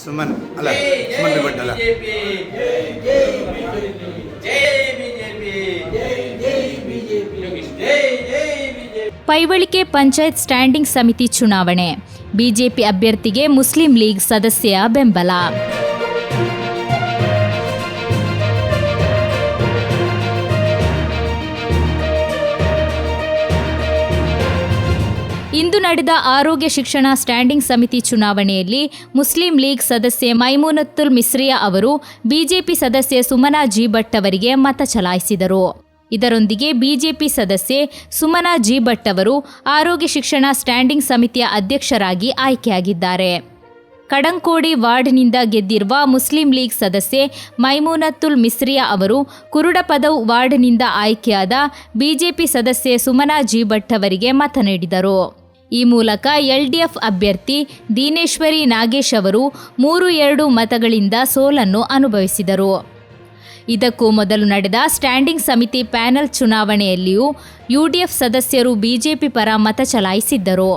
ಸುಮನ್ ಅಲ್ಲ ಸುಮನ್ ಭಟ್ ಅಲ್ಲ ಪೈವಳಿಕೆ ಪಂಚಾಯತ್ ಸ್ಟ್ಯಾಂಡಿಂಗ್ ಸಮಿತಿ ಚುನಾವಣೆ. ಬಿಜೆಪಿ ಅಭ್ಯರ್ಥಿಗೆ ಮುಸ್ಲಿಂ ಲೀಗ್ ಸದಸ್ಯರ ಬೆಂಬಲ. ಇಂದು ನಡೆದ ಆರೋಗ್ಯ ಶಿಕ್ಷಣ ಸ್ಟ್ಯಾಂಡಿಂಗ್ ಸಮಿತಿ ಚುನಾವಣೆಯಲ್ಲಿ ಮುಸ್ಲಿಂ ಲೀಗ್ ಸದಸ್ಯೆ ಮೈಮೂನತ್ತುಲ್ ಮಿಸ್ರಿಯಾ ಅವರು ಬಿಜೆಪಿ ಸದಸ್ಯೆ ಸುಮನಾ ಜಿ ಭಟ್ ಅವರಿಗೆ ಮತ ಚಲಾಯಿಸಿದರು. ಇದರೊಂದಿಗೆ ಬಿಜೆಪಿ ಸದಸ್ಯೆ ಸುಮನಾ ಜಿ ಭಟ್ ಅವರು ಆರೋಗ್ಯ ಶಿಕ್ಷಣ ಸ್ಟ್ಯಾಂಡಿಂಗ್ ಸಮಿತಿಯ ಅಧ್ಯಕ್ಷರಾಗಿ ಆಯ್ಕೆಯಾಗಿದ್ದಾರೆ. ಕಡಂಕೋಡಿ ವಾರ್ಡ್ನಿಂದ ಗೆದ್ದಿರುವ ಮುಸ್ಲಿಂ ಲೀಗ್ ಸದಸ್ಯೆ ಮೈಮೂನತ್ತುಲ್ ಮಿಸ್ರಿಯಾ ಅವರು ಕುರುಡಪದವ್ ವಾರ್ಡ್ನಿಂದ ಆಯ್ಕೆಯಾದ ಬಿಜೆಪಿ ಸದಸ್ಯೆ ಸುಮನಾ ಜಿ ಭಟ್ ಅವರಿಗೆ ಮತ ನೀಡಿದರು. ಈ ಮೂಲಕ ಎಲ್ಡಿಎಫ್ ಅಭ್ಯರ್ಥಿ ದೀನೇಶ್ವರಿ ನಾಗೇಶ್ ಅವರು 3-2 ಮತಗಳಿಂದ ಸೋಲನ್ನು ಅನುಭವಿಸಿದರು. ಇದಕ್ಕೂ ಮೊದಲು ನಡೆದ ಸ್ಟ್ಯಾಂಡಿಂಗ್ ಸಮಿತಿ ಪ್ಯಾನೆಲ್ ಚುನಾವಣೆಯಲ್ಲಿಯೂ ಯುಡಿಎಫ್ ಸದಸ್ಯರು ಬಿಜೆಪಿ ಪರ ಮತ ಚಲಾಯಿಸಿದ್ದರು.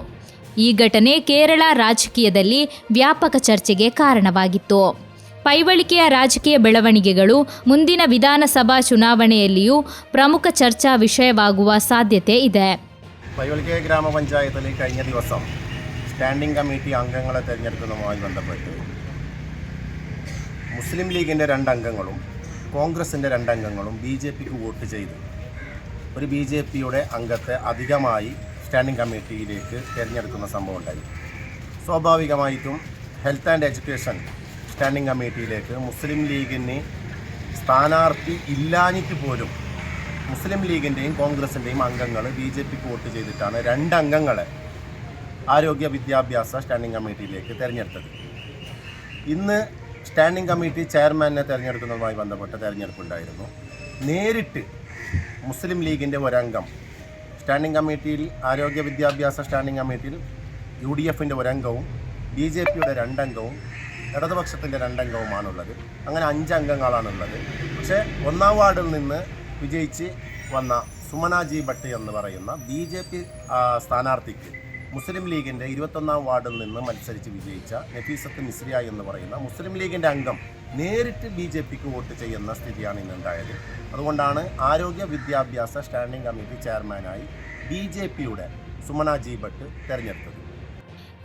ಈ ಘಟನೆ ಕೇರಳ ರಾಜಕೀಯದಲ್ಲಿ ವ್ಯಾಪಕ ಚರ್ಚೆಗೆ ಕಾರಣವಾಗಿತ್ತು. ಪೈವಳಿಕೆಯ ರಾಜಕೀಯ ಬೆಳವಣಿಗೆಗಳು ಮುಂದಿನ ವಿಧಾನಸಭಾ ಚುನಾವಣೆಯಲ್ಲಿಯೂ ಪ್ರಮುಖ ಚರ್ಚಾ ವಿಷಯವಾಗುವ ಸಾಧ್ಯತೆ ಇದೆ. പൈവളിക്കെ ഗ്രാമപഞ്ചായത്തിൽ കഴിഞ്ഞ ദിവസം സ്റ്റാൻഡിംഗ് കമ്മിറ്റി അംഗങ്ങളെ തിരഞ്ഞെടുക്കുന്നതുമായി ബന്ധപ്പെട്ട് മുസ്ലിം ലീഗിൻ്റെ 2 അംഗങ്ങളും കോൺഗ്രസിൻ്റെ 2 അംഗങ്ങളും ബി.ജെ.പിക്ക് വോട്ട് ചെയ്ത് ഒരു ബി.ജെ.പിയുടെ അംഗത്തെ അധികമായി സ്റ്റാൻഡിംഗ് കമ്മിറ്റിയിലേക്ക് തിരഞ്ഞെടുക്കുന്ന സംഭവം ഉണ്ടായി. സ്വാഭാവികമായിട്ടും ഹെൽത്ത് ആൻഡ് എഡ്യൂക്കേഷൻ സ്റ്റാൻഡിംഗ് കമ്മിറ്റിയിലേക്ക് മുസ്ലിം ലീഗിന് സ്ഥാനാർത്ഥി ഇല്ലാഞ്ഞിട്ട് പോലും മുസ്ലിം ലീഗിൻ്റെയും കോൺഗ്രസിൻ്റെയും അംഗങ്ങൾ ബി.ജെ.പിക്ക് വോട്ട് ചെയ്തിട്ടാണ് 2 അംഗങ്ങളെ ആരോഗ്യ വിദ്യാഭ്യാസ സ്റ്റാൻഡിംഗ് കമ്മിറ്റിയിലേക്ക് തിരഞ്ഞെടുത്തത്. ഇന്ന് സ്റ്റാൻഡിംഗ് കമ്മിറ്റി ചെയർമാനെ തിരഞ്ഞെടുക്കുന്നതുമായി ബന്ധപ്പെട്ട തിരഞ്ഞെടുപ്പുണ്ടായിരുന്നു. നേരിട്ട് മുസ്ലിം ലീഗിൻ്റെ ഒരംഗം സ്റ്റാൻഡിംഗ് കമ്മിറ്റിയിൽ, ആരോഗ്യ വിദ്യാഭ്യാസ സ്റ്റാൻഡിംഗ് കമ്മിറ്റിയിൽ UDF-ൻ്റെ ഒരംഗവും ബി.ജെ.പിയുടെ 2 അംഗവും ഇടതുപക്ഷത്തിൻ്റെ 2 അംഗവുമാണുള്ളത്. അങ്ങനെ 5 അംഗങ്ങളാണുള്ളത്. പക്ഷേ 1-ാം വാർഡിൽ നിന്ന് വിജയിച്ച് വന്ന സുമന ജി ഭട്ട് എന്ന് പറയുന്ന ബി.ജെ.പി സ്ഥാനാർത്ഥിക്ക് മുസ്ലിം ലീഗിൻ്റെ 21-ാം വാർഡിൽ നിന്ന് മത്സരിച്ച് വിജയിച്ച നഫീസത്ത് മിസ്രിയ എന്ന് പറയുന്ന മുസ്ലിം ലീഗിൻ്റെ അംഗം നേരിട്ട് ബി.ജെ.പിക്ക് വോട്ട് ചെയ്യുന്ന സ്ഥിതിയാണ് ഇന്നുണ്ടായത്. അതുകൊണ്ടാണ് ആരോഗ്യ വിദ്യാഭ്യാസ സ്റ്റാൻഡിംഗ് കമ്മിറ്റി ചെയർമാനായി ബി.ജെ.പിയുടെ സുമന ജി ഭട്ട് തിരഞ്ഞെടുത്തത്.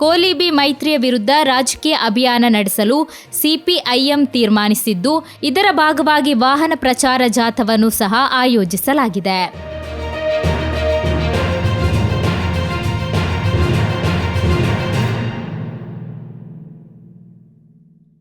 ಕೋಲಿಬಿ ಮೈತ್ರಿಯ ವಿರುದ್ಧ ರಾಜಕೀಯ ಅಭಿಯಾನ ನಡೆಸಲು ಸಿಪಿಐಎಂ ತೀರ್ಮಾನಿಸಿದ್ದು, ಇದರ ಭಾಗವಾಗಿ ವಾಹನ ಪ್ರಚಾರ ಜಾಥಾವನ್ನು ಸಹ ಆಯೋಜಿಸಲಾಗಿದೆ.